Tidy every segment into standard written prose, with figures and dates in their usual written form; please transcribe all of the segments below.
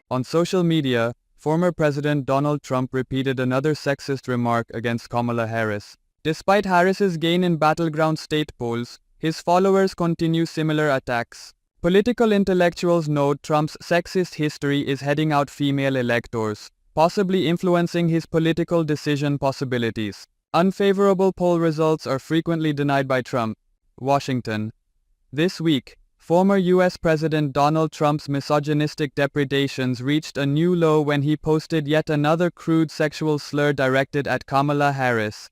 On social media, former President Donald Trump repeated another sexist remark against Kamala Harris. Despite Harris's gain in battleground state polls, his followers continue similar attacks. Political intellectuals note Trump's sexist history is heading out female electors, possibly influencing his political decision possibilities. Unfavorable poll results are frequently denied by Trump. Washington. This week, former U.S. President Donald Trump's misogynistic depredations reached a new low when he posted yet another crude sexual slur directed at Kamala Harris,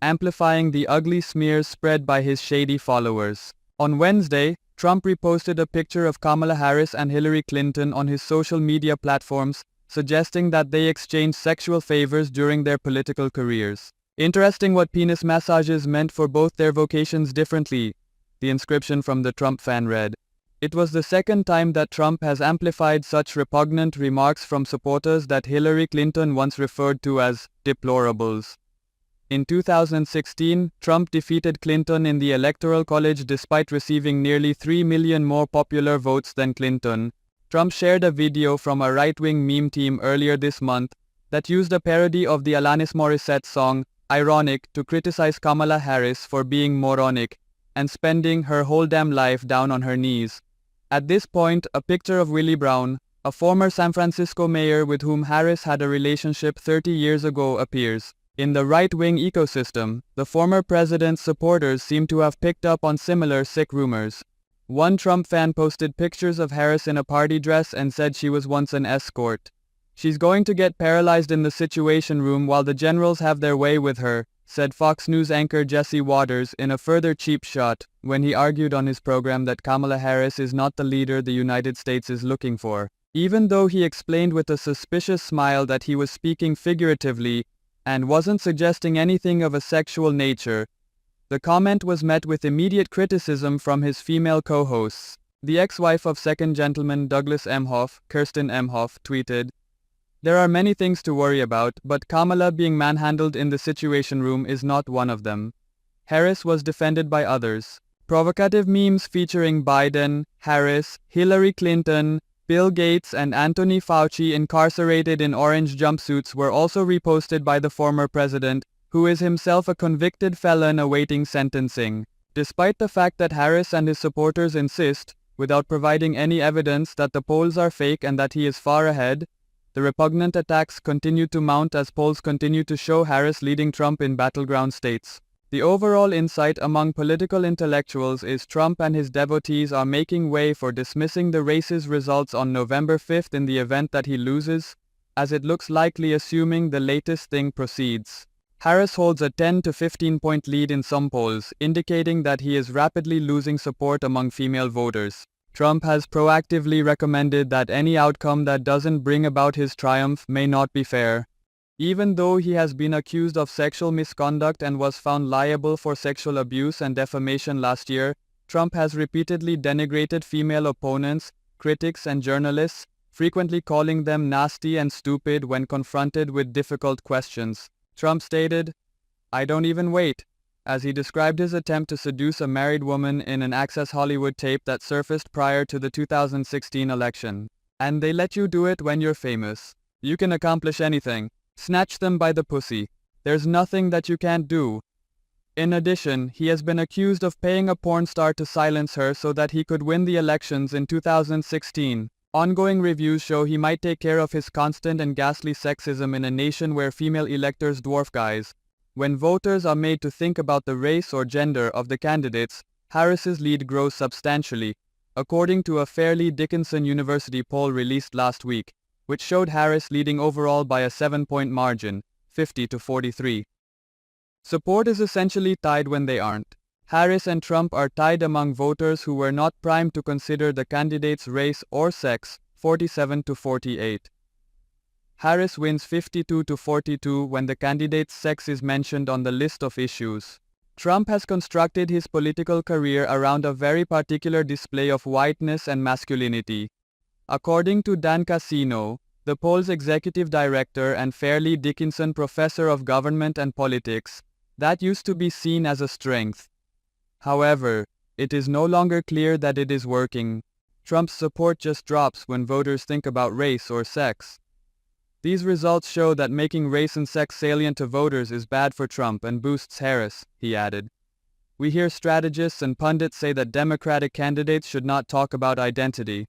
amplifying the ugly smears spread by his shady followers. On Wednesday, Trump reposted a picture of Kamala Harris and Hillary Clinton on his social media platforms, suggesting that they exchanged sexual favors during their political careers. Interesting what penis massages meant for both their vocations differently, the inscription from the Trump fan read. It was the second time that Trump has amplified such repugnant remarks from supporters that Hillary Clinton once referred to as deplorables. In 2016, Trump defeated Clinton in the Electoral College despite receiving nearly 3 million more popular votes than Clinton. Trump shared a video from a right-wing meme team earlier this month that used a parody of the Alanis Morissette song Ironic to criticize Kamala Harris for being moronic and spending her whole damn life down on her knees. At this point, a picture of Willie Brown, a former San Francisco mayor with whom Harris had a relationship 30 years ago, appears. In the right-wing ecosystem, the former president's supporters seem to have picked up on similar sick rumors. One Trump fan posted pictures of Harris in a party dress and said she was once an escort. "She's going to get paralyzed in the Situation Room while the generals have their way with her," said Fox News anchor Jesse Waters in a further cheap shot when he argued on his program that Kamala Harris is not the leader the United States is looking for. Even though he explained with a suspicious smile that he was speaking figuratively and wasn't suggesting anything of a sexual nature, the comment was met with immediate criticism from his female co-hosts. The ex-wife of second gentleman Douglas Emhoff, Kirsten Emhoff, tweeted, "There are many things to worry about, but Kamala being manhandled in the Situation Room is not one of them." Harris was defended by others. Provocative memes featuring Biden, Harris, Hillary Clinton, Bill Gates and Anthony Fauci incarcerated in orange jumpsuits were also reposted by the former president, who is himself a convicted felon awaiting sentencing. Despite the fact that Harris and his supporters insist, without providing any evidence, that the polls are fake and that he is far ahead, the repugnant attacks continue to mount as polls continue to show Harris leading Trump in battleground states. The overall insight among political intellectuals is Trump and his devotees are making way for dismissing the race's results on November 5th in the event that he loses, as it looks likely assuming the latest thing proceeds. Harris holds a 10 to 15 point lead in some polls, indicating that he is rapidly losing support among female voters. Trump has proactively recommended that any outcome that doesn't bring about his triumph may not be fair. Even though he has been accused of sexual misconduct and was found liable for sexual abuse and defamation last year, Trump has repeatedly denigrated female opponents, critics and journalists, frequently calling them nasty and stupid when confronted with difficult questions. Trump stated, "I don't even wait," as he described his attempt to seduce a married woman in an Access Hollywood tape that surfaced prior to the 2016 election. "And they let you do it when you're famous. You can accomplish anything. Snatch them by the pussy. There's nothing that you can't do." In addition, he has been accused of paying a porn star to silence her so that he could win the elections in 2016. Ongoing reviews show he might take care of his constant and ghastly sexism in a nation where female electors dwarf guys. When voters are made to think about the race or gender of the candidates, Harris's lead grows substantially, according to a Fairleigh Dickinson University poll released last week, which showed Harris leading overall by a 7-point margin, 50 to 43. Support is essentially tied when they aren't. Harris and Trump are tied among voters who were not primed to consider the candidate's race or sex, 47 to 48. Harris wins 52 to 42 when the candidate's sex is mentioned on the list of issues. Trump has constructed his political career around a very particular display of whiteness and masculinity. According to Dan Casino, the poll's executive director and Fairleigh Dickinson professor of government and politics, that used to be seen as a strength. However, it is no longer clear that it is working. Trump's support just drops when voters think about race or sex. These results show that making race and sex salient to voters is bad for Trump and boosts Harris, he added. We hear strategists and pundits say that Democratic candidates should not talk about identity,